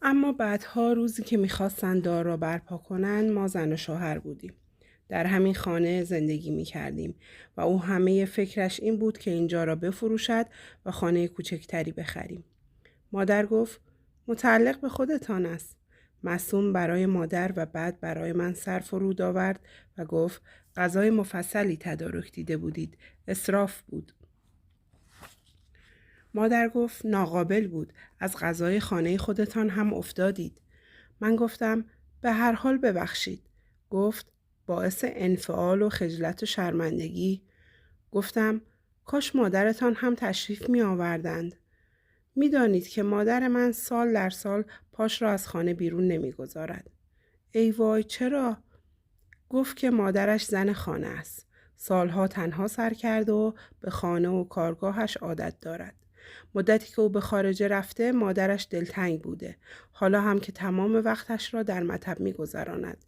اما بعدها روزی که میخواستن دار را برپا کنن ما زن و شوهر بودیم. در همین خانه زندگی میکردیم و او همه فکرش این بود که اینجا را بفروشد و خانه کوچکتری بخریم. مادر گفت متعلق به خودتان است. معصوم برای مادر و بعد برای من سر فرود آورد و گفت غذای مفصلی تدارک دیده بودید. اسراف بود. مادر گفت ناقابل بود. از غذای خانه خودتان هم افتادید. من گفتم به هر حال ببخشید. گفت باعث انفعال و خجلت و شرمندگی. گفتم کاش مادرتان هم تشریف می آوردند. می دانید که مادر من سال در سال پاش را از خانه بیرون نمی گذارد. ای وای چرا؟ گفت که مادرش زن خانه است. سالها تنها سر کرده و به خانه و کارگاهش عادت دارد. مدتی که او به خارج رفته مادرش دلتنگ بوده. حالا هم که تمام وقتش را در مطب می گذراند.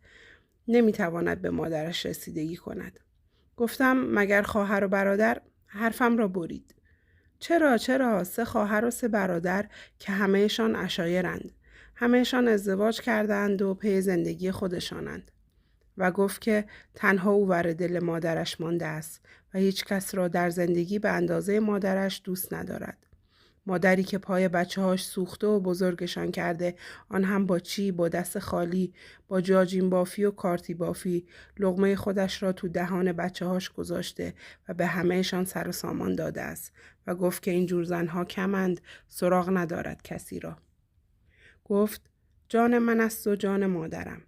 نمی تواند به مادرش رسیدگی کند. گفتم مگر خواهر و برادر؟ حرفم را برید. چرا 3 خواهر و 3 برادر که همهشان عشایرند. همهشان ازدواج کردند و پی زندگی خودشانند. و گفت که تنها او ور دل مادرش مانده است و هیچ کس را در زندگی به اندازه مادرش دوست ندارد. مادری که پای بچه‌هاش سوخته و بزرگشان کرده، آن هم با چی؟ با دست خالی، با جاجین بافی و کارتی بافی، لقمه خودش را تو دهان بچه‌هاش گذاشته و به همهشان سر و سامان داده است و گفت که این جور زنها کمند، سراغ ندارد کسی را. گفت جان من است و جان مادرم.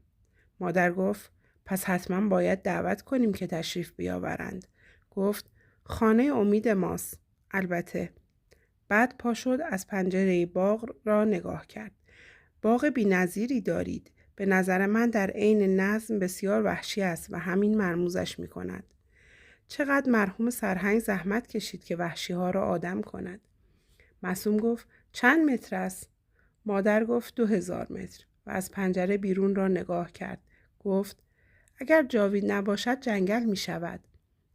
مادر گفت پس حتما باید دعوت کنیم که تشریف بیاورند. گفت خانه امید ماست. البته. بعد پا شد از پنجره باغ را نگاه کرد. باغ بی‌نظیری دارید. به نظر من در عین نظم بسیار وحشی است و همین مرموزش می کند. چقدر مرحوم سرهنگ زحمت کشید که وحشی ها را آدم کند. معصوم گفت چند متر است؟ مادر گفت 2000 متر و از پنجره بیرون را نگاه کرد. گفت اگر جاوید نباشد جنگل می شود.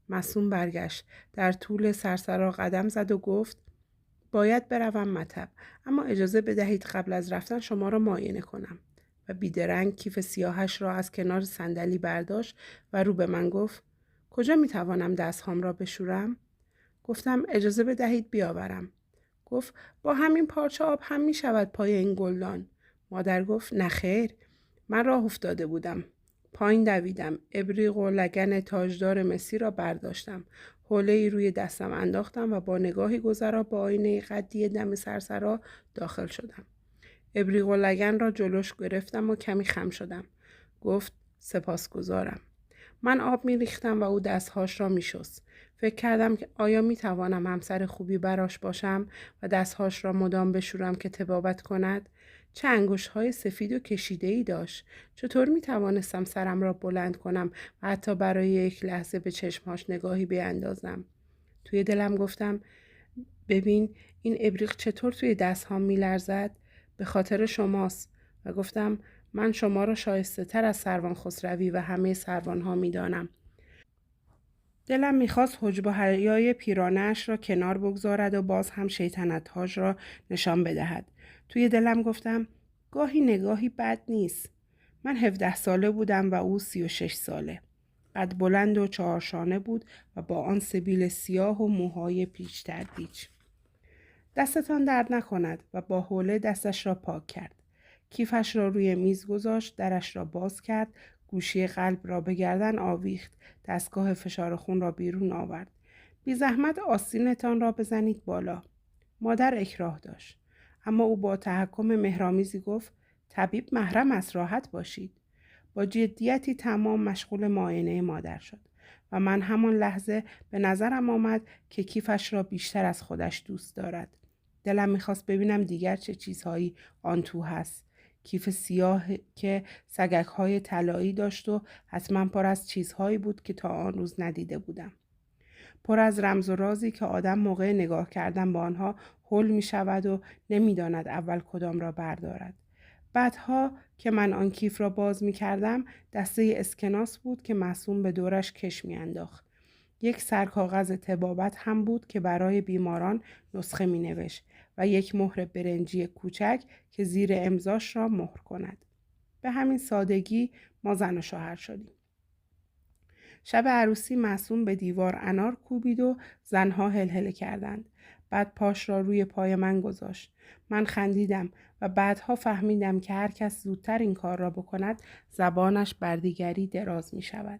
معصوم برگشت. در طول سرسرا قدم زد و گفت باید بروم مطب، اما اجازه بدهید قبل از رفتن شما را معاینه کنم. و بیدرنگ کیف سیاهش را از کنار صندلی برداشت و رو به من گفت کجا می توانم دستهام را بشورم؟ گفتم اجازه بدهید بیاورم. گفت با همین پارچه آب هم می شود پای این گلدان. مادر گفت نخیر. من راه افتاده بودم. پایین دویدم. ابریق و لگن تاجدار مسی را برداشتم. حوله‌ای روی دستم انداختم و با نگاهی گذرا با آینه قدی دم سرسرا داخل شدم. ابریق و لگن را جلوش گرفتم و کمی خم شدم. گفت سپاسگزارم. من آب می ریختم و او دستهاش را می شست. فکر کردم که آیا می توانم همسر خوبی براش باشم و دستهاش را مدام بشورم که طبابت کند؟ چه انگشت‌های سفید و کشیده‌ای داشت. چطور می توانستم سرم را بلند کنم و حتی برای یک لحظه به چشمهاش نگاهی بیاندازم؟ توی دلم گفتم ببین این ابریق چطور توی دستهام می لرزد؟ به خاطر شماست. و گفتم من شما را شایسته تر از سروان خسروی و همه سروانها می دانم. دلم میخواست حجب و حیای پیرانه‌اش را کنار بگذارد و باز هم شیطنت‌هاش را نشان بدهد. توی دلم گفتم گاهی نگاهی بد نیست. من 17 ساله بودم و او 36 ساله. قد بلند و 4 شانه بود و با آن سبیل سیاه و موهای پیچ در پیچ. دستتان درد نکند و با حوله دستش را پاک کرد. کیفش را روی میز گذاشت، درش را باز کرد، گوشی قلب را به گردن آویخت، دستگاه فشار خون را بیرون آورد. بی زحمت آستینتان را بزنید بالا. مادر اکراه داشت. اما او با تحکم مهرامیزی گفت طبیب محرم است، راحت باشید. با جدیتی تمام مشغول معاینه مادر شد و من همان لحظه به نظرم آمد که کیفش را بیشتر از خودش دوست دارد. دلم میخواست ببینم دیگر چه چیزهایی آن تو هست. کیف سیاه که سگک‌های طلایی داشت و حتما پر از چیزهایی بود که تا آن روز ندیده بودم. پر از رمز و رازی که آدم موقع نگاه کردن به آنها هول می شود و نمی داند اول کدام را بردارد. بعدها که من آن کیف را باز می کردم دسته اسکناس بود که معصوم به دورش کش می انداخت. یک سرکاغذ طبابت هم بود که برای بیماران نسخه می نوشت و یک مهر برنجی کوچک که زیر امضاش را مهر کند. به همین سادگی ما زن و شوهر شدیم. شب عروسی معصوم به دیوار انار کوبید و زنها هلهله کردند. بعد پاش را روی پای من گذاشت. من خندیدم و بعدها فهمیدم که هر کس زودتر این کار را بکند زبانش بر دیگری دراز می شود.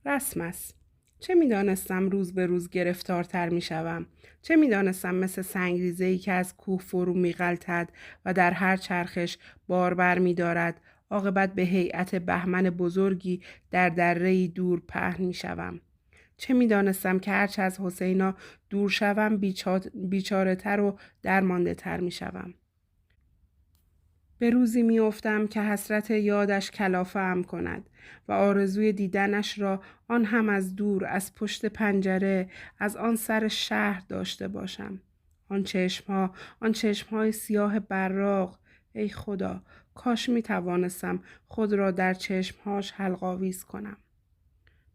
رسم است. چه می دانستم روز به روز گرفتارتر می شوم. چه می دانستم مثل سنگریزه‌ای که از کوه فرو می غلتد و در هر چرخش بار بر می دارد عاقبت به هیئت بهمن بزرگی در دره‌ای دور پهن می شوم. چه می دانستم که هرچه از حسینا دور شوم بیچاره تر و درمانده تر می شوم. به روزی می افتم که حسرت یادش کلافه ام کند و آرزوی دیدنش را آن هم از دور از پشت پنجره از آن سر شهر داشته باشم. آن چشمهای سیاه براق، ای خدا، کاش می توانستم خود را در چشمهاش حلق‌آویز کنم.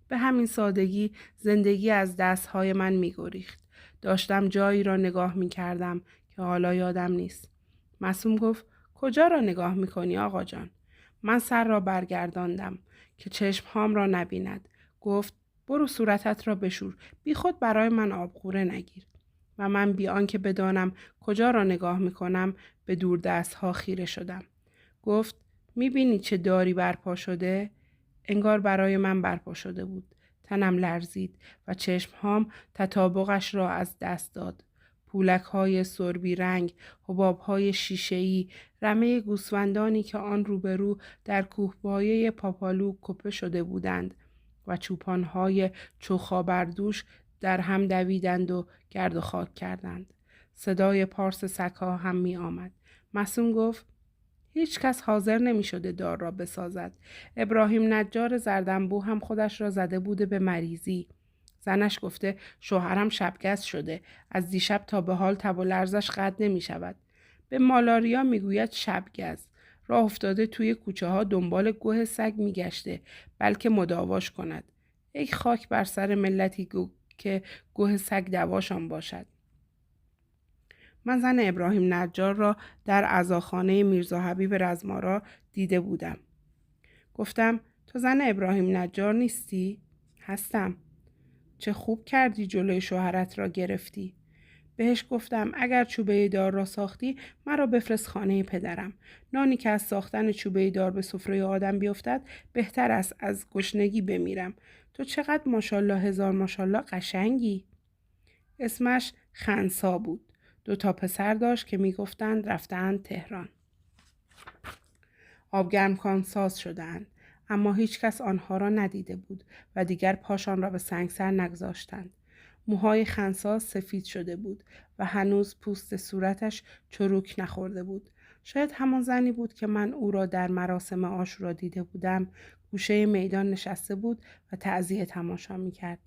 به همین سادگی زندگی از دستهای من می گریخت. داشتم جایی را نگاه می کردم که حالا یادم نیست. معصوم گفت کجا را نگاه می کنی آقا جان؟ من سر را برگرداندم که چشمهام را نبیند. گفت برو صورتت را بشور، بی خود برای من آبغوره نگیر. و من بی آنکه بدانم کجا را نگاه می کنم به دور دستها خیره شدم. گفت می بینی چه داری برپا شده؟ انگار برای من برپا شده بود. تنم لرزید و چشمهام تطابقش را از دست داد. پولک‌های سربی رنگ، حباب‌های شیشه‌ای، رمه گوسفندانی که آن روبرو در کوهپایه پاپالو کپه شده بودند و چوپان‌های چوخابردوش در هم دویدند و گرد و خاک کردند. صدای پارس سگ‌ها هم می آمد. معصوم گفت هیچ کس حاضر نمی شده دار را بسازد. ابراهیم نجار زردنبو هم خودش را زده بوده به مریضی. زنش گفته شوهرم شبگز شده. از دیشب تا به حال تب و لرزش قطع نمی شود. به مالاریا می گوید شبگز. راه افتاده توی کوچه ها دنبال گوه سگ می گشته. بلکه مداواش کند. ای خاک بر سر ملتی که گوه سگ دواشان باشد. من زن ابراهیم نجار را در عزاخانه میرزا حبیب رزمارا دیده بودم. گفتم تو زن ابراهیم نجار نیستی؟ هستم. چه خوب کردی جلوی شوهرت را گرفتی. بهش گفتم اگر چوبه دار را ساختی مرا بفرست خانه پدرم. نانی که از ساختن چوبه دار به سفره آدم بیفتد بهتر است از گشنگی بمیرم. تو چقدر ماشاءالله هزار ماشاءالله قشنگی. اسمش خنسا بود. 2 پسر داشت که میگفتند رفتند تهران. آبگرمکان ساز شدند، اما هیچ کس آنها را ندیده بود و دیگر پاشان را به سنگسر نگذاشتند. موهای خنسا سفید شده بود و هنوز پوست صورتش چروک نخورده بود. شاید همان زنی بود که من او را در مراسم عاشورا دیده بودم. گوشه میدان نشسته بود و تعزیه تماشا میکرد.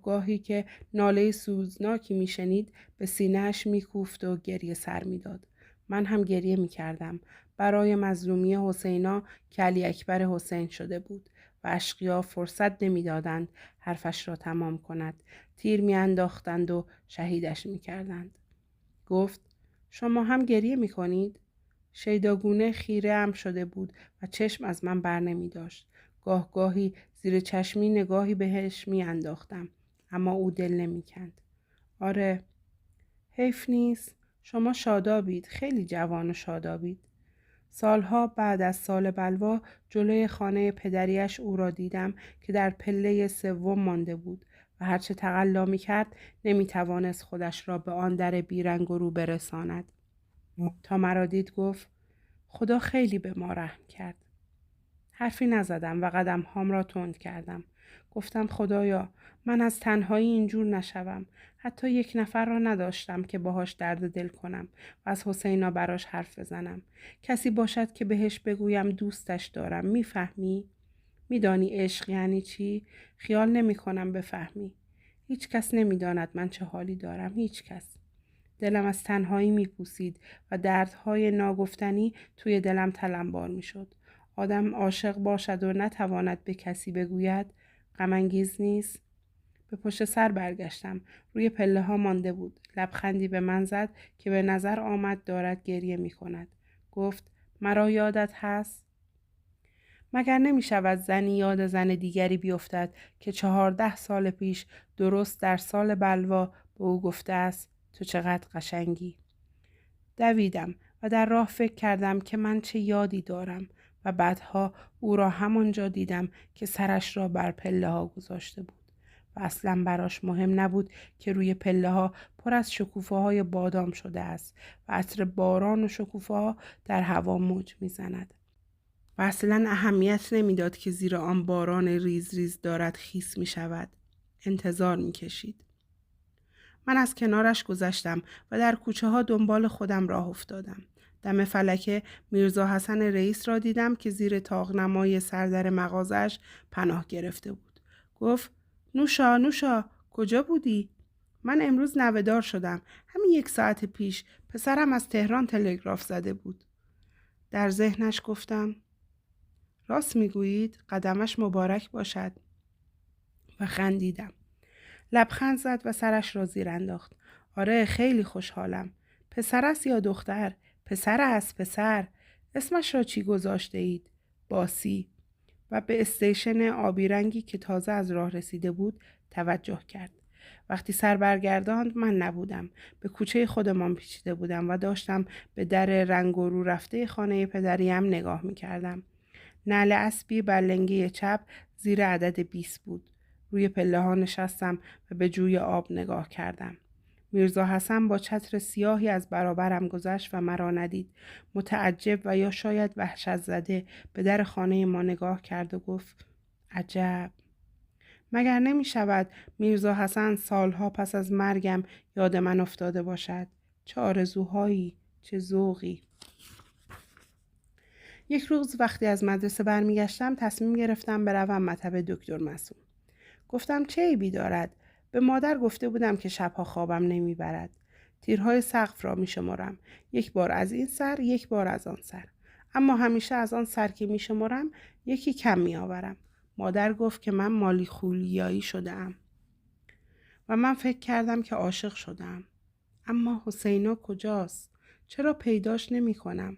گاهی که ناله سوزناکی میشنید به سینه‌اش میکوفت و گریه سر میداد. من هم گریه میکردم برای مظلومی حسینا که علی اکبر حسین شده بود و اشقیا فرصت نمیدادند حرفش را تمام کند. تیر میانداختند و شهیدش میکردند. گفت شما هم گریه میکنید؟ شیداگونه خیره ام شده بود و چشم از من بر نمی داشت. گاهی زیر چشمی نگاهی بهش می انداختم. اما او دل نمی کند. آره، حیف نیست. شما شادابید. خیلی جوان و شادابید. سالها بعد از سال بلوا جلوی خانه پدریش او را دیدم که در پله 3 مانده بود و هرچه تقلا می کرد نمی توانست خودش را به آن در بیرنگ و رو برساند. تا مرا دید گفت خدا خیلی به ما رحم کرد. حرفی نزدم و قدم هام را تند کردم. گفتم خدایا من از تنهایی اینجور نشوم. حتی 1 نفر را نداشتم که باهاش درد دل کنم و از حسینا براش حرف بزنم. کسی باشد که بهش بگویم دوستش دارم. میفهمی؟ میدانی عشق یعنی چی؟ خیال نمی کنم بفهمی. هیچ کس نمیداند من چه حالی دارم. هیچ کس. دلم از تنهایی می‌کوسید و دردهای ناگفتنی توی دلم تلمبار می‌شد. آدم عاشق باشد و نتواند به کسی بگوید غم انگیز نیست. به پشت سر برگشتم. روی پله ها مانده بود. لبخندی به من زد که به نظر آمد دارد گریه می کند. گفت مرا یادت هست؟ مگر نمی شود زنی یاد زن دیگری بیفتد که 14 سال پیش درست در سال بلوا به او گفته است تو چقدر قشنگی؟ دویدم و در راه فکر کردم که من چه یادی دارم و بعدها او را همانجا دیدم که سرش را بر پله ها گذاشته بود و اصلا براش مهم نبود که روی پله ها پر از شکوفه های بادام شده است و عطر باران و شکوفه ها در هوا موج میزند و اصلا اهمیت نمیداد که زیر آن باران ریز ریز دارد خیس می شود. انتظار می کشید. من از کنارش گذشتم و در کوچه ها دنبال خودم راه افتادم. دم فلکه میرزا حسن رئیس را دیدم که زیر طاق‌نمای سردر مغازش پناه گرفته بود. گفت نوشا نوشا کجا بودی؟ من امروز نوه‌دار شدم. همین 1 ساعت پیش پسرم از تهران تلگراف زده بود. در ذهنش گفتم راست میگویید، قدمش مبارک باشد. و خندیدم. لبخند زد و سرش را زیر انداخت. آره خیلی خوشحالم. پسر است یا دختر؟ پسر است پسر. اسمش را چی گذاشته اید؟ باسی. و به استیشن آبی رنگی که تازه از راه رسیده بود توجه کرد. وقتی سر برگرداند من نبودم. به کوچه خودمان پیچیده بودم و داشتم به در رنگ و رو رفته خانه پدریم نگاه می کردم. نعل اسبی بر لنگه چپ زیر عدد 20 بود. روی پله ها نشستم و به جوی آب نگاه کردم. میرزا حسن با چتر سیاهی از برابرم گذشت و مرا ندید. متعجب و یا شاید وحشت زده به در خانه ما نگاه کرد و گفت عجب. مگر نمی شود میرزا حسن سالها پس از مرگم یاد من افتاده باشد؟ چه آرزوهایی، چه ذوقی. یک روز وقتی از مدرسه برمیگشتم تصمیم گرفتم بروم مطب دکتر معصوم. گفتم چه عیبی دارد؟ به مادر گفته بودم که شبها خوابم نمیبرد. تیرهای سقف را میشمارم. 1 بار از این سر، 1 بار از آن سر. اما همیشه از آن سر که میشمارم 1 کم میآورم. مادر گفت که من مالی خولیایی شده‌ام. و من فکر کردم که عاشق شدم. اما حسینا کجاست؟ چرا پیداش نمی‌کنم؟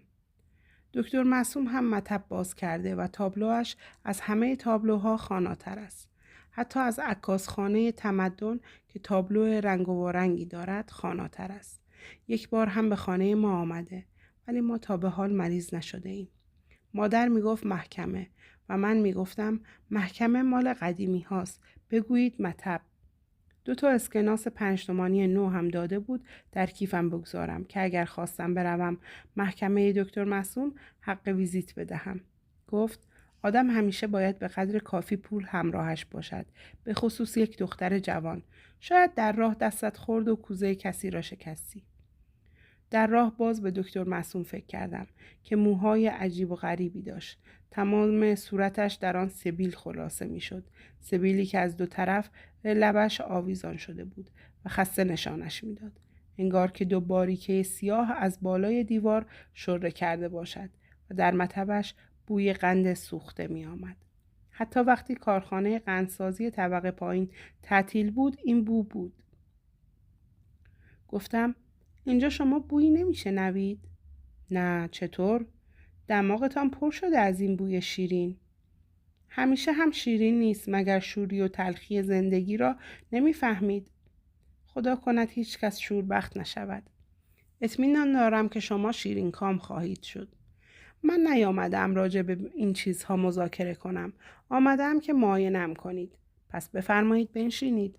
دکتر معصوم هم مطب باز کرده و تابلوش از همه تابلوها خاناتر است. حتی از عکاسخانه تمدن که تابلو رنگ و رنگی دارد خاناتر است. 1 بار هم به خانه ما آمده ولی ما تا به حال مریض نشده ایم. مادر میگفت محکمه و من میگفتم محکمه مال قدیمی هاست. بگویید مطب. 2 تا اسکناس 5 تومانی نو هم داده بود در کیفم بگذارم که اگر خواستم بروم محکمه دکتر معصوم حق ویزیت بدهم. گفت آدم همیشه باید به قدر کافی پول همراهش باشد، به خصوص یک دختر جوان. شاید در راه دستت خورد و کوزه کسی را شکستی. در راه باز به دکتر معصوم فکر کردم که موهای عجیب و غریبی داشت. تمام صورتش در آن سبیل خلاصه می شد. سبیلی که از 2 طرف لبش آویزان شده بود و خسته نشانش می داد. انگار که 2 باریکه سیاه از بالای دیوار شره کرده باشد و در مطبش بوی قند سوخته می آمد. حتی وقتی کارخانه قندسازی طبقه پایین تعطیل بود این بو بود. گفتم اینجا شما بویی نمیشنوید؟ نه چطور؟ دماغتان پر شده از این بوی شیرین. همیشه هم شیرین نیست مگر شوری و تلخی زندگی را نمیفهمید. خدا کند هیچ کس شوربخت نشود. اطمینان دارم که شما شیرین کام خواهید شد. من نیامدم راجع به این چیزها مذاکره کنم. آمدم که معاینه‌ام کنید. پس بفرمایید بنشینید.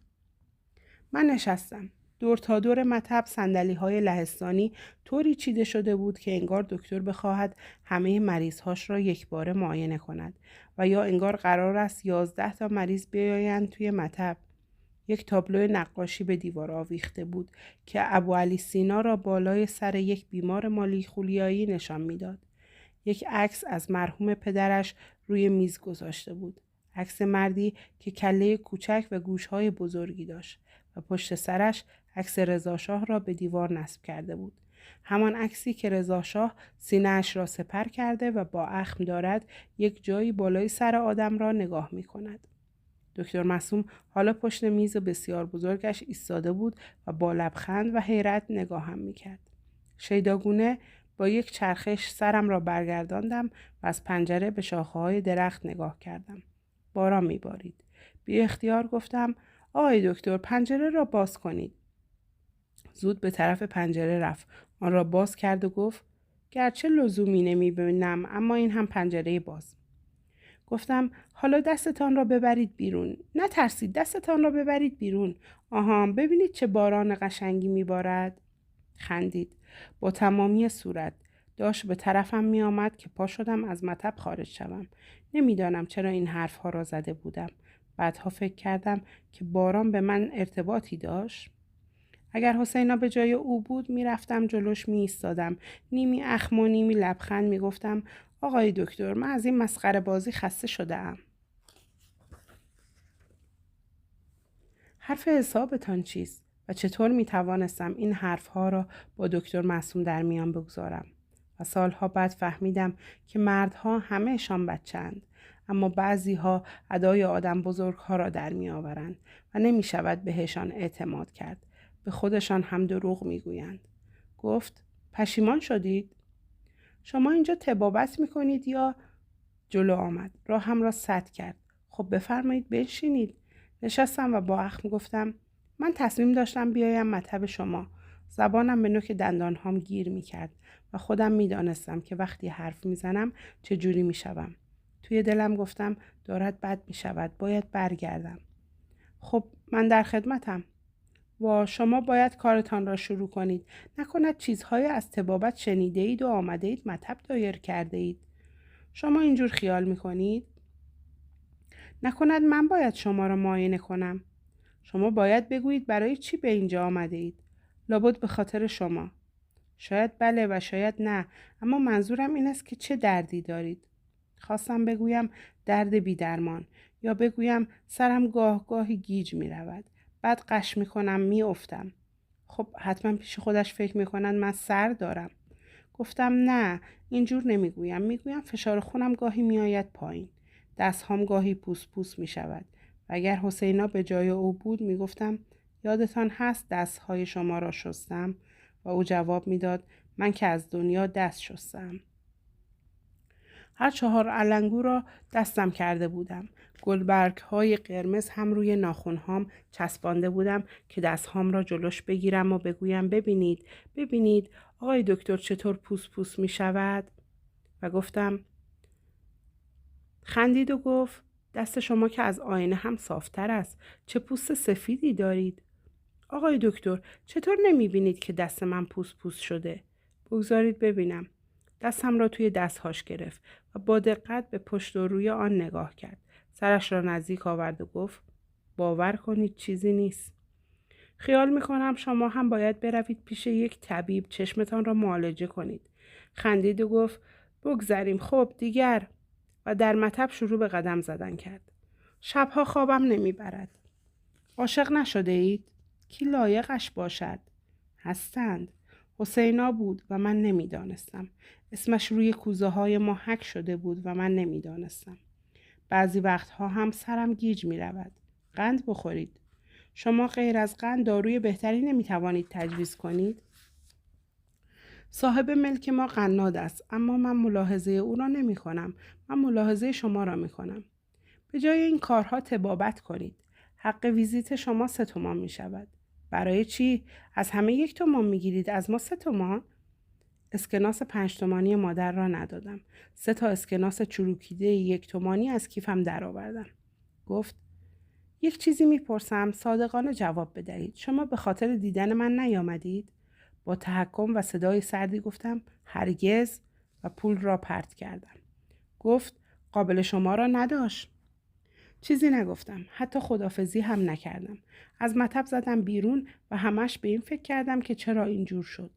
من نشستم. دور تا دور مطب صندلی‌های لهستانی طوری چیده شده بود که انگار دکتر بخواهد همه مریض‌هاش را یکباره معاینه کند و یا انگار قرار است 11 تا مریض بیایند توی مطب. یک تابلو نقاشی به دیوار آویخته بود که ابوعلی سینا را بالای سر یک بیمار مالی خولیایی نشان میداد. یک عکس از مرحوم پدرش روی میز گذاشته بود. عکس مردی که کله کوچک و گوش‌های بزرگی داشت و پشت سرش عکس رضاشاه را به دیوار نصب کرده بود. همان عکسی که رضاشاه سینه‌اش را سپر کرده و با اخم دارد یک جایی بالای سر آدم را نگاه می‌کند. دکتر معصوم حالا پشت میز بسیار بزرگش ایستاده بود و با لبخند و حیرت نگاهم میکرد. شیداگونه با یک چرخش سرم را برگرداندم و از پنجره به شاخه‌های درخت نگاه کردم. باران میبارید. بی اختیار گفتم آقای دکتر پنجره را باز کنید. زود به طرف پنجره رفت. آن را باز کرد و گفت گرچه لزومی نمیبینم اما این هم پنجره باز. گفتم حالا دستتان را ببرید بیرون. نترسید، دستتان را ببرید بیرون. آها ببینید چه باران قشنگی میبارد. خندید با تمامی صورت. داشت به طرفم می آمد که پا شدم از مطب خارج شوم. نمیدانم چرا این حرفها را زده بودم. بعدها فکر کردم که باران به من ارتباطی داشت. اگر حسینا به جای او بود میرفتم جلوش می ایستادم. نیمی اخم و نیمی لبخند می گفتم آقای دکتر من از این مسخره بازی خسته شده‌ام. حرف حسابتان چیست؟ و چطور می توانستم این حرفها را با دکتر معصوم در میان بگذارم؟ و سالها بعد فهمیدم که مردها همه‌شان بچه‌اند، اما بعضیها ادای آدم بزرگها را در می آورند و نمی شود بهشان اعتماد کرد. به خودشان هم دروغ می گویند. گفت پشیمان شدید؟ شما اینجا طبابت می کنید یا؟ جلو آمد. راهم را سد کرد. خب بفرمایید بنشینید. نشستم و با اخم گفتم من تصمیم داشتم بیایم مطب شما. زبانم به نوک دندانهام گیر می کرد و خودم می دانستم که وقتی حرف می زنم چجوری می شوم. توی دلم گفتم دارد بد می شود. باید برگردم. خب من در خدمتم. و شما باید کارتان را شروع کنید. نکند چیزهای از طبابت شنیده اید و آمده اید مطب دایر کرده اید. شما اینجور خیال می کنید؟ نکند من باید شما را معاینه کنم. شما باید بگویید برای چی به اینجا آمده اید. لابد به خاطر شما. شاید بله و شاید نه، اما منظورم این است که چه دردی دارید. خواستم بگویم درد بی درمان یا بگویم سرم گاه گاهی گیج می رود. بعد قش می کنم می افتم. خب حتما پیش خودش فکر می کنند من سر دارم. گفتم نه اینجور نمی گویم. می گویم فشار خونم گاهی می آید پایین. دستهام گاهی پوس پوس می شود. و اگر حسینا به جای او بود می گفتم یادتان هست دستهای شما را شستم؟ و او جواب می داد من که از دنیا دست شستم. هر 4 علنگو را دستم کرده بودم. گلبرگ های قرمز هم روی ناخنهام چسبانده بودم که دستهام را جلوش بگیرم و بگویم ببینید آقای دکتر چطور پوس پوس می شود؟ و گفتم خندید و گفت دست شما که از آینه هم صافتر است. چه پوست سفیدی دارید. آقای دکتر چطور نمی بینید که دست من پوس پوس شده؟ بگذارید ببینم. دستم را توی دستهاش گرفت و با دقت به پشت و روی آن نگاه کرد. سرش را نزدیک آورد و گفت باور کنید چیزی نیست. خیال میکنم شما هم باید بروید پیش یک طبیب چشمتان را معالجه کنید. خندید و گفت بگذاریم خب دیگر. و در مطب شروع به قدم زدن کرد. شبها خوابم نمیبرد. عاشق نشده اید؟ کی لایقش باشد؟ هستند. حسینا بود و من نمیدانستم. اسمش روی کوزه های ما حک شده بود و من نمیدانستم. بعضی وقتها هم سرم گیج می رود. قند بخورید. شما غیر از قند داروی بهتری نمیتوانید تجویز کنید؟ صاحب ملک ما قناد است، اما من ملاحظه او را نمی کنم. من ملاحظه شما را می کنم. به جای این کارها طبابت کنید. حق ویزیت شما 3 تومان می شود. برای چی؟ از همه 1 تومان می گیرید، از ما 3 تومان؟ اسکناس 5 تومانی مادر را ندادم. 3 تا اسکناس چروکیده 1 تومانی از کیفم در آوردم. گفت یک چیزی می پرسم، صادقانه جواب بدهید. شما به خاطر دیدن من نیامدید؟ با تحکم و صدای سردی گفتم هرگز و پول را پرت کردم. گفت قابل شما را نداشت. چیزی نگفتم. حتی خداحافظی هم نکردم. از مطب زدم بیرون و همش به این فکر کردم که چرا اینجور شد.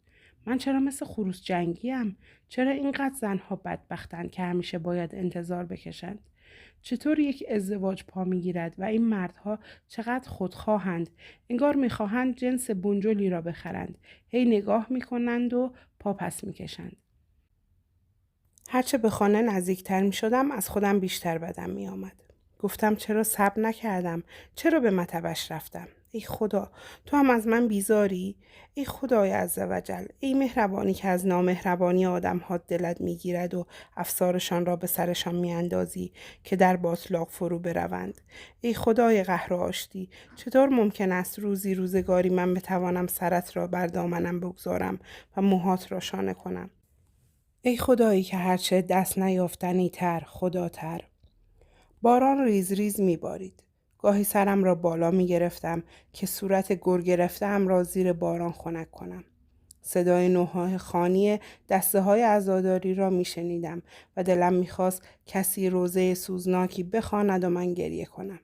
من چرا مثل خروس جنگیم؟ چرا اینقدر زنها بدبختند که همیشه باید انتظار بکشند؟ چطور یک ازدواج پا میگیرد و این مردها چقدر خودخواهند؟ انگار میخواهند جنس بنجلی را بخرند. هی نگاه میکنند و پا پس میکشند. هرچه به خانه نزدیکتر میشدم از خودم بیشتر بدم میآمد. گفتم چرا صبر نکردم؟ چرا به مطبش رفتم؟ ای خدا، تو هم از من بیزاری؟ ای خدای عزوجل، ای مهربانی که از نامهربانی آدم ها دلت میگیرد و افسارشان را به سرشان میاندازی که در باطلاق فرو بروند. ای خدای قهر و آشتی، چطور ممکن است روزگاری من بتوانم سرت را بر دامنم بگذارم و موهات را شانه کنم؟ ای خدایی که هرچه دست نیافتنی تر، خداتر. باران ریز ریز می بارید. گاهی سرم را بالا می گرفتم که صورت گر گرفته‌ام را زیر باران خنک کنم. صدای نوحه خوانی دسته های عزاداری را می شنیدم و دلم می خواست کسی روزه سوزناکی بخواند و من گریه کنم.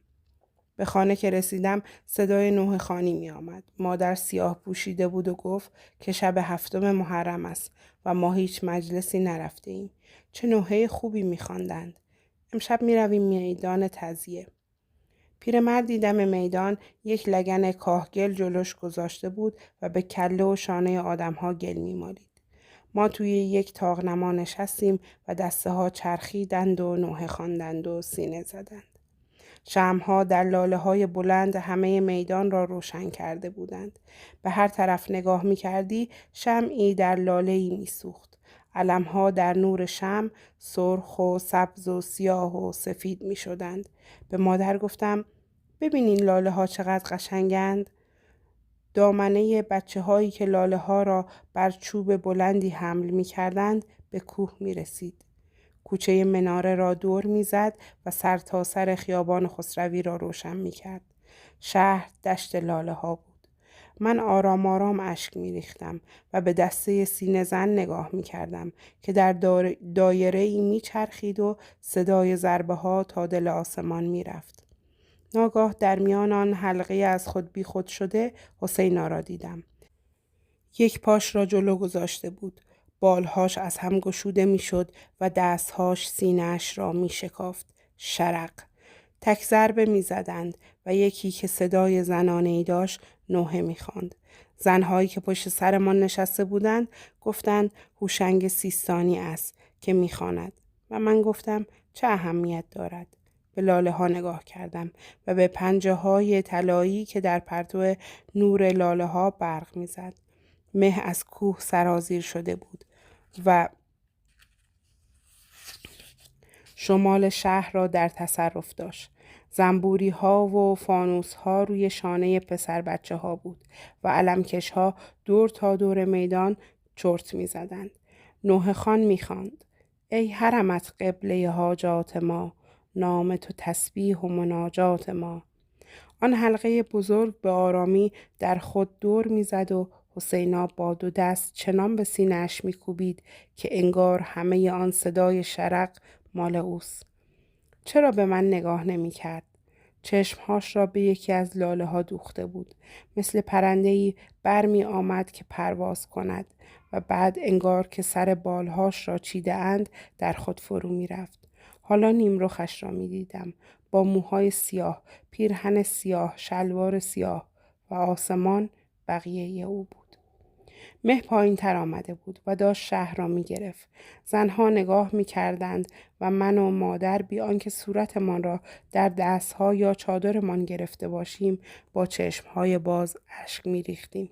به خانه که رسیدم صدای نوحه خوانی می آمد. مادر سیاه پوشیده بود و گفت که شب 7 محرم است و ما هیچ مجلسی نرفته ایم. چه نوحه خوبی می خواندند. امشب می رویم میدان تعزیه. پیرمردی دم میدان یک لگن کاهگل جلوش گذاشته بود و به کله و شانه آدم‌ها گل می‌مالید. ما توی یک طاق‌نما نشستیم و دسته ها چرخیدند و نوحه خواندند و سینه زدند. شمع‌ها در لاله‌های بلند همه میدان را روشن کرده بودند. به هر طرف نگاه می‌کردی شمعی در لاله‌ای می‌سوخت. علم‌ها در نور شمع سرخ و سبز و سیاه و سفید می‌شدند. به مادر گفتم ببینین لاله‌ها چقدر قشنگند. دامنه بچه‌هایی که لاله‌ها را بر چوب بلندی حمل می‌کردند به کوه می‌رسید. کوچه مناره را دور می‌زد و سر تا سر خیابان خسروی را روشن می‌کرد. شهر دشت لاله‌ها بود. من آرام آرام اشک می‌ریختم و به دسته سینه زن نگاه می‌کردم که در دایره‌ای می‌چرخید و صدای ضربه‌ها تا دل آسمان می‌رفت. ناگاه در میان آن حلقه از خود بی خود شده حسینا را دیدم. یک پاش را جلو گذاشته بود. بالهاش از هم گشوده میشد و دستهاش سینه‌اش را می شکافت. شرق. تک ضربه می زدند و یکی که صدای زنانه‌ای داشت نوحه می خواند. زنهایی که پشت سرمان نشسته بودند گفتند هوشنگ سیستانی است که می خواند و من گفتم چه اهمیت دارد. به لاله ها نگاه کردم و به پنجه های طلایی که در پرتو نور لاله ها برق می زد. مه از کوه سرازیر شده بود و شمال شهر را در تصرف داشت. زنبوری ها و فانوس ها روی شانه پسر بچه ها بود و علمکش ها دور تا دور میدان چرت می زدند. نوحه خان می خواند: ای حرمت قبله حاجات ما، نام تو تسبیح و مناجات ما. آن حلقه بزرگ به آرامی در خود دور می زد و حسینا با 2 دست چنان به سینه‌اش می کوبید که انگار همه آن صدای شرق مال اوست. چرا به من نگاه نمی کرد؟ چشمهاش را به یکی از لاله ها دوخته بود. مثل پرنده‌ای برمی آمد که پرواز کند و بعد انگار که سر بالهاش را چیده اند در خود فرو می رفت. حالا نیمرخش را می دیدم. با موهای سیاه، پیرهن سیاه، شلوار سیاه و آسمان بقیه او بود. مه پایین تر آمده بود و داشت شهر را می گرفت. زنها نگاه می کردند و من و مادر بی آنکه صورتمان را در دستها یا چادرمان گرفته باشیم با چشمهای باز اشک می ریختیم.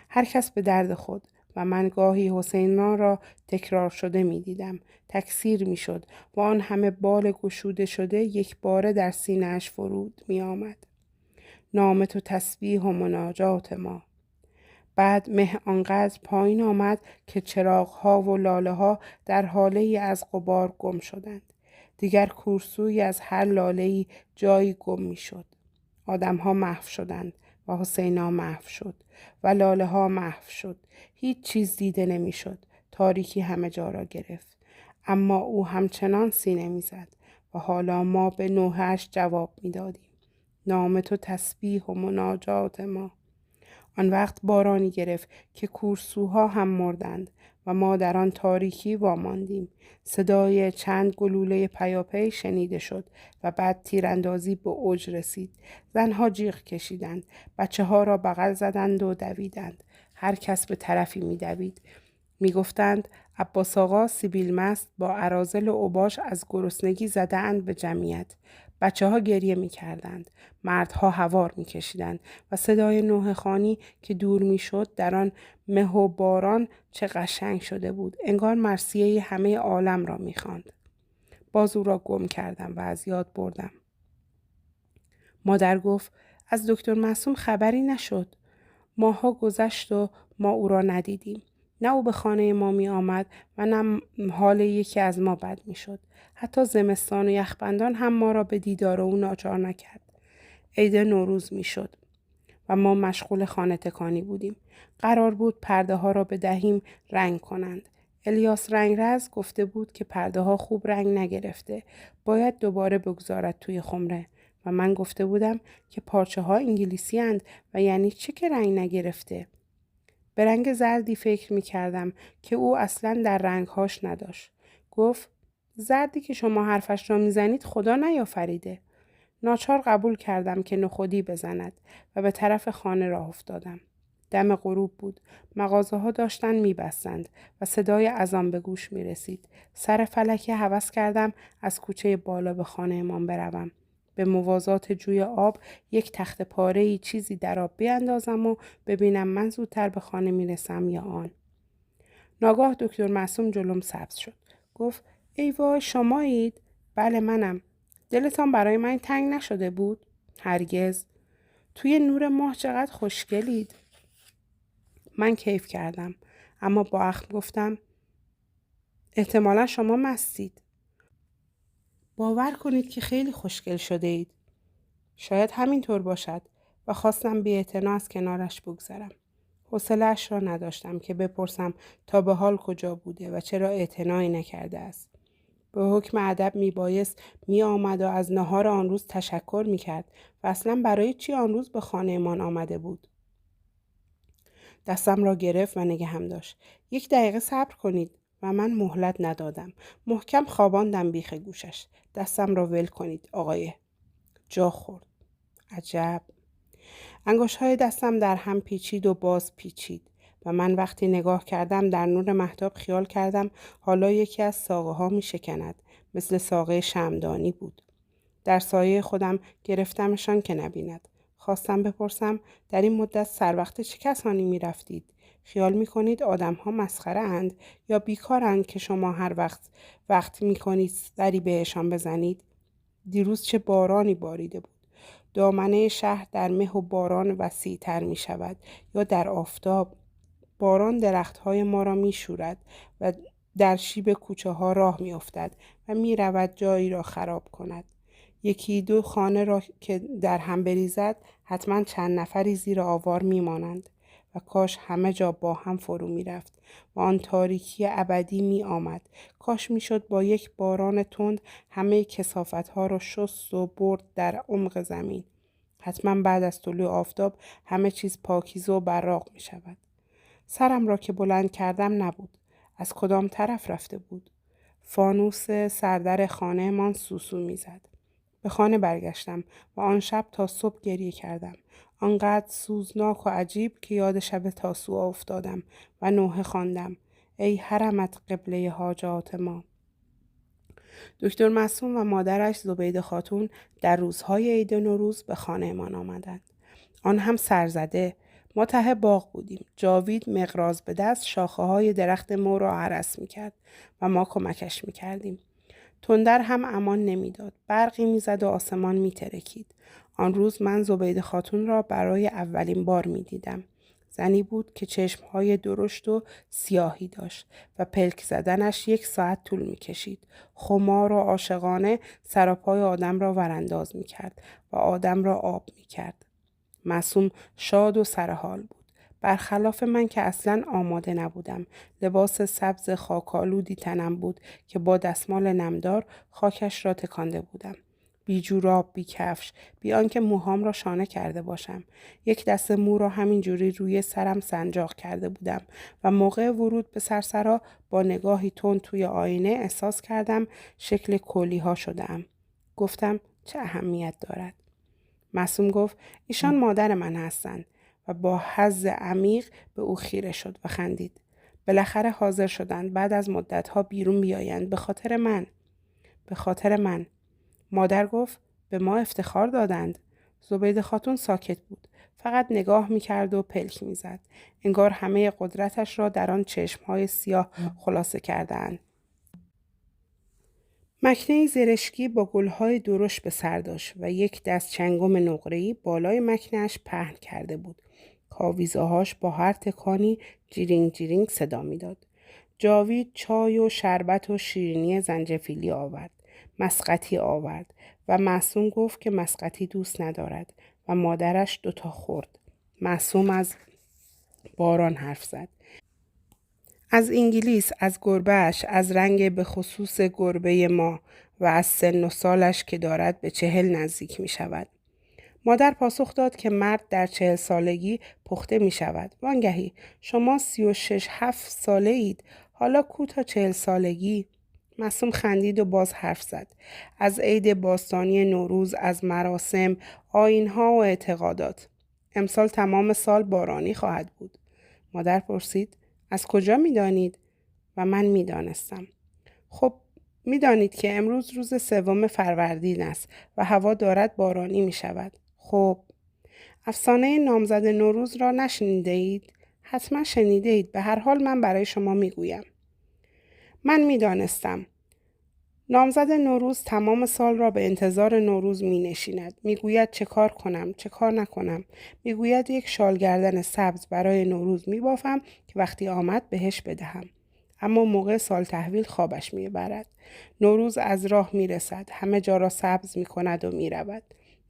هر کس به درد خود و من گاهی حسینا را تکرار شده می دیدم. تکثیر می شد و آن همه بال گشوده شده یک باره در سینه‌اش فرود می آمد. نام تو تسبیح و مناجات ما. بعد مه آنقدر پایین آمد که چراغ‌ها و لاله‌ها در حاله‌ای از غبار گم شدند. دیگر کورسوی از هر لاله‌ای جایی گم می‌شد. آدم‌ها محو شدند و حسینا محو شد و لاله‌ها محو شد. هیچ چیز دیده نمی‌شد. تاریکی همه جا را گرفت. اما او همچنان سینه می‌زد و حالا ما به نوحه‌اش جواب می‌دادیم. نام تو تسبیح و مناجات ما. آن وقت بارانی گرفت که کورسوها هم مردند و ما در آن تاریکی واماندیم. صدای چند گلوله پیاپی شنیده شد و بعد تیراندازی به اوج رسید. زنها جیغ کشیدند، بچه ها را بغل زدند و دویدند. هر کس به طرفی می دوید. می گفتند عباس آقا سیبیل مست با اراذل اوباش از گرسنگی زده‌اند به جمعیت. بچه‌ها گریه می‌کردند. مردها هوار می‌کشیدند و صدای نوحه‌خوانی که دور می‌شد در آن مه و باران چه قشنگ شده بود. انگار مرثیه همه عالم را می‌خواند. باز او را گم کردم و از یاد بردم. مادر گفت از دکتر معصوم خبری نشد. ماها گذشت و ما او را ندیدیم. نه او به خانه ما می آمد و نه حال یکی از ما بد می شد. حتی زمستان و یخبندان هم ما را به دیدار او ناچار نکرد. عید نوروز می شد و ما مشغول خانه تکانی بودیم. قرار بود پرده ها را بدهیم رنگ کنند. الیاس رنگرز گفته بود که پرده ها خوب رنگ نگرفته. باید دوباره بگذارد توی خمره. و من گفته بودم که پارچه ها انگلیسی اند و یعنی چه که رنگ نگرفته؟ به رنگ زردی فکر می کردم که او اصلاً در رنگهاش نداشت. گفت زردی که شما حرفش را می زنید خدا نیافریده. ناچار قبول کردم که نخودی بزند و به طرف خانه راه افتادم. دم غروب بود. مغازه ها داشتن می بستند و صدای اذان به گوش می رسید. سر فلکه هوس کردم از کوچه بالا به خانه امام بروم. به موازات جوی آب یک تخت پاره‌ای چیزی در آب بیاندازم و ببینم من زودتر به خانه می رسم یا آن. ناگاه دکتر معصوم جلوم سبز شد. گفت ای وای شمایید؟ بله منم. دلتان برای من تنگ نشده بود؟ هرگز. توی نور ماه چقدر خوشگلید. من کیف کردم اما با اخم گفتم احتمالا شما مستید. باور کنید که خیلی خوشگل شده اید. شاید همینطور باشد و خواستم بی‌اعتنا از کنارش بگذرم. حوصله‌اش را نداشتم که بپرسم تا به حال کجا بوده و چرا اعتنایی نکرده است. به حکم ادب میبایست آمد و از نهار آن روز تشکر میکرد و اصلا برای چی آن روز به خانه مان آمده بود. دستم را گرفت و نگهم داشت. 1 دقیقه صبر کنید و من مهلت ندادم. محکم خواباندم بیخ گوشش. دستم را ول کنید آقای. جا خورد. عجب. انگشت‌های دستم در هم پیچید و باز پیچید و من وقتی نگاه کردم در نور مهتاب خیال کردم حالا یکی از ساقه ها می شکند. مثل ساقه شمعدانی بود. در سایه خودم گرفتمشان که نبیند. خواستم بپرسم در این مدت سر وقت چه کسانی می رفتید؟ خیال می کنید آدم ها مسخره اند یا بیکارند که شما هر وقت می کنید سری بهشان بزنید؟ دیروز چه بارانی باریده بود. دامنه شهر در مه و باران وسیع تر می شود یا در آفتاب. باران درختهای ما را می شورد و در شیب کوچه ها راه می افتد و می رود جایی را خراب کند. 1-2 خانه را که در هم بریزد حتما چند نفری زیر آوار می مانند و کاش همه جا با هم فرو می رفت و آن تاریکی ابدی می آمد. کاش می شد با یک باران تند همه کثافت ها را شست و برد در عمق زمین. حتما بعد از طلوع آفتاب همه چیز پاکیزه و براق می شود. سرم را که بلند کردم نبود. از کدام طرف رفته بود؟ فانوس سردر خانه من سوسو می زد. به خانه برگشتم و آن شب تا صبح گریه کردم. آنقدر سوزناک و عجیب که یاد شب تاسوعا افتادم و نوحه خواندم. ای حرمت قبله حاجات ما. دکتر معصوم و مادرش زبیده خاتون در روزهای عید نوروز به خانه ما آمدند. آن هم سرزده. ما ته باغ بودیم. جاوید مقراض به دست شاخه های درخت مو را هرس می کرد و ما کمکش می کردیم. تندر هم امان نمیداد. برقی میزد و آسمان میترکید. آن روز من زبیده خاتون را برای اولین بار میدیدم. زنی بود که چشمهای درشت و سیاهی داشت و پلک زدنش 1 ساعت طول میکشید. خمار و عاشقانه سراپای آدم را ورانداز میکرد و آدم را آب میکرد. معصوم شاد و سرحال بود. برخلاف من که اصلاً آماده نبودم. لباس سبز خاکالودی تنم بود که با دستمال نمدار خاکش را تکانده بودم. بی جوراب، بی کفش، بی آنکه موهام را شانه کرده باشم. 1 دسته مو را همین جوری روی سرم سنجاق کرده بودم و موقع ورود به سرسرا با نگاهی تند توی آینه احساس کردم شکل کلی ها شدم. گفتم چه اهمیت دارد؟ معصوم گفت ایشان مادر من هستند و با حظ عمیق به او خیره شد و خندید. بالاخره حاضر شدند بعد از مدتها بیرون بیایند به خاطر من. به خاطر من. مادر گفت به ما افتخار دادند. زبیده خاتون ساکت بود. فقط نگاه می‌کرد و پلک می‌زد. انگار همه قدرتش را در آن چشم‌های سیاه خلاصه کرده‌اند. مکنه زرشکی با گل‌های درشت به سر داشت و یک دست چنگم نقره‌ای بالای مکنه‌اش پهن کرده بود. کاویزه‌هاش با هر تکانی جیرینگ جیرینگ صدا می‌داد. جاوید چای و شربت و شیرینی زنجفیلی آورد. مسقطی آورد و معصوم گفت که مسقطی دوست ندارد و مادرش 2 تا خورد. معصوم از باران حرف زد. از انگلیس، از گربه‌اش، از رنگ به خصوص گربه ما و از سن و سالش که دارد به 40 نزدیک می شود. مادر پاسخ داد که مرد در 40 سالگی پخته می شود. وانگهی شما 36-7 ساله اید. حالا کو تا 40 سالگی؟ معصوم خندید و باز حرف زد. از عید باستانی نوروز، از مراسم، آیین‌ها و اعتقادات. امسال تمام سال بارانی خواهد بود. مادر پرسید از کجا می دانید؟ و من می دانستم. خب می دانید که امروز روز 3 فروردین است و هوا دارد بارانی می شود. خب افسانه نامزد نوروز را نشنیده اید؟ حتما شنیده اید. به هر حال من برای شما می گویم. من می دانستم. نامزد نوروز تمام سال را به انتظار نوروز می نشیند. می گوید چه کار کنم، چه کار نکنم. می گوید یک شال گردن سبز برای نوروز می بافم که وقتی آمد بهش بدهم. اما موقع سال تحویل خوابش می برد. نوروز از راه می رسد. همه جا را سبز می کند و می رود.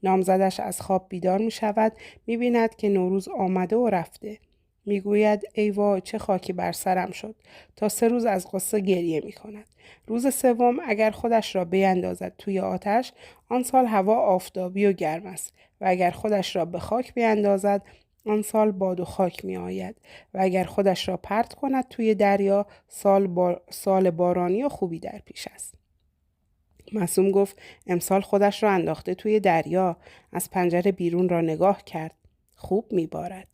نامزدش از خواب بیدار می شود. می بیند که نوروز آمده و رفته. می گوید ای وای چه خاکی بر سرم شد. تا 3 روز از قصه گریه می کند. روز 3 اگر خودش را بیندازد توی آتش، آن سال هوا آفتابی و گرم است و اگر خودش را به خاک بیندازد، آن سال باد و خاک می آید و اگر خودش را پرت کند توی دریا، سال بارانی و خوبی در پیش است. معصوم گفت امسال خودش را انداخته توی دریا. از پنجره بیرون را نگاه کرد. خوب می بارد.